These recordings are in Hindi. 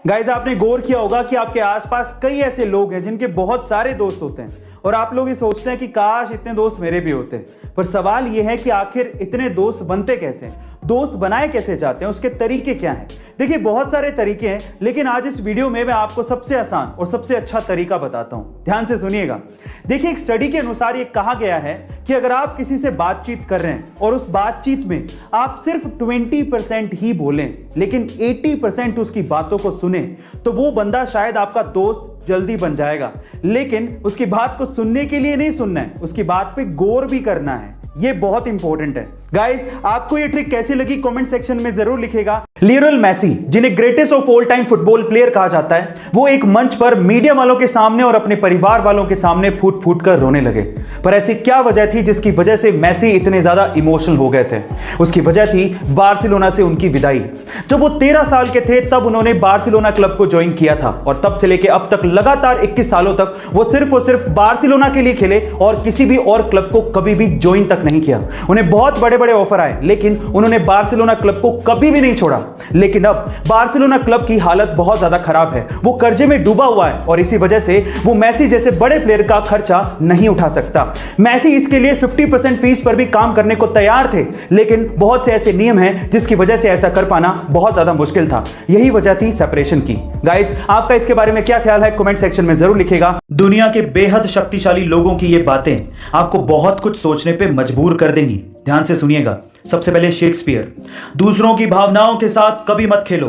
गाइज आपने गौर किया होगा कि आपके आसपास कई ऐसे लोग हैं जिनके बहुत सारे दोस्त होते हैं और आप लोग ये सोचते हैं कि काश इतने दोस्त मेरे भी होते। पर सवाल ये है कि आखिर इतने दोस्त बनते कैसे हैं, दोस्त बनाए कैसे जाते हैं, उसके तरीके क्या हैं। देखिए बहुत सारे तरीके हैं, लेकिन आज इस वीडियो में मैं आपको सबसे आसान और सबसे अच्छा तरीका बताता हूं। ध्यान से सुनिएगा। देखिए एक स्टडी के अनुसार ये कहा गया है कि अगर आप किसी से बातचीत कर रहे हैं और उस बातचीत में आप सिर्फ 20% ही बोलें लेकिन 80% उसकी बातों को सुने, तो वो बंदा शायद आपका दोस्त जल्दी बन जाएगा। लेकिन उसकी बात को सुनने के लिए नहीं सुनना है, उसकी बात पे गौर भी करना है। ये बहुत इंपॉर्टेंट है। गाइस आपको ये ट्रिक कैसी लगी कमेंट सेक्शन में जरूर लिखेगा। लियोनेल मेसी, जिन्हें greatest of all time football player कहा जाता है, वो एक मंच पर मीडिया वालों के सामने और अपने परिवार वालों के सामने फूट फूट कर रोने लगे। पर ऐसी क्या वजह थी जिसकी वजह से मेसी इतने ज्यादा इमोशनल हो गए थे? उसकी वजह थी बार्सिलोना से उनकी विदाई। जब वो 13 साल के थे तब उन्होंने बार्सिलोना क्लब को ज्वाइन किया था और तब से लेकर अब तक लगातार 21 सालों तक वो सिर्फ और सिर्फ बार्सिलोना के लिए खेले और किसी भी और क्लब को कभी भी ज्वाइन तक नहीं किया। उन्हें बहुत बड़े बड़े ऑफर आए लेकिन उन्होंने बार्सिलोना क्लब को कभी भी नहीं छोड़ा। लेकिन अब बार्सिलोना क्लब की हालत बहुत ज्यादा खराब है, वो कर्जे में डूबा हुआ है और इसी वजह से वो मेसी जैसे बड़े प्लेयर का खर्चा नहीं उठा सकता। मेसी इसके लिए 50% फीस पर भी काम करने को तैयार थे, लेकिन बहुत से ऐसे नियम हैं जिसकी वजह से ऐसा कर पाना बहुत ज्यादा मुश्किल था। यही वजह थी सेपरेशन की। गाइस आपका इसके बारे में क्या ख्याल है कमेंट सेक्शन में जरूर लिखेगा। दुनिया के बेहद शक्तिशाली लोगों की ये बातें आपको बहुत कुछ सोचने पे मजबूर कर देंगी। ध्यान से सुनिएगा। सबसे पहले शेक्सपियर, दूसरों की भावनाओं के साथ कभी मत खेलो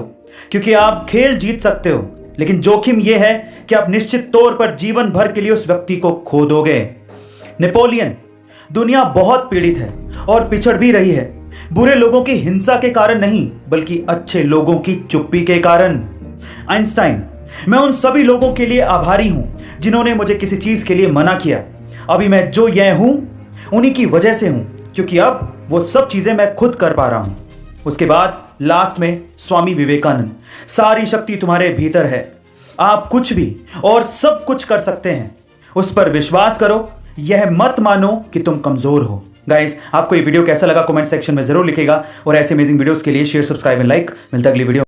क्योंकि आप खेल जीत सकते हो लेकिन जोखिम यह है कि आप निश्चित तौर पर जीवन भर के लिए उस व्यक्ति को खो दोगे। नेपोलियन, दुनिया बहुत पीड़ित है और पिछड़ भी रही है, बुरे लोगों की हिंसा के कारण नहीं बल्कि अच्छे लोगों की चुप्पी के कारण। आइंस्टाइन, मैं उन सभी लोगों के लिए आभारी हूं जिन्होंने मुझे किसी चीज के लिए मना किया। अभी मैं जो यह हूं उन्हीं की वजह से हूं क्योंकि अब वो सब चीजें मैं खुद कर पा रहा हूं। उसके बाद लास्ट में स्वामी विवेकानंद, सारी शक्ति तुम्हारे भीतर है, आप कुछ भी और सब कुछ कर सकते हैं, उस पर विश्वास करो, यह मत मानो कि तुम कमजोर हो। गाइस आपको ये वीडियो कैसा लगा कमेंट सेक्शन में जरूर लिखेगा और ऐसे अमेजिंग वीडियोस के लिए शेयर, सब्सक्राइब एंड लाइक। मिलता है अगली वीडियो।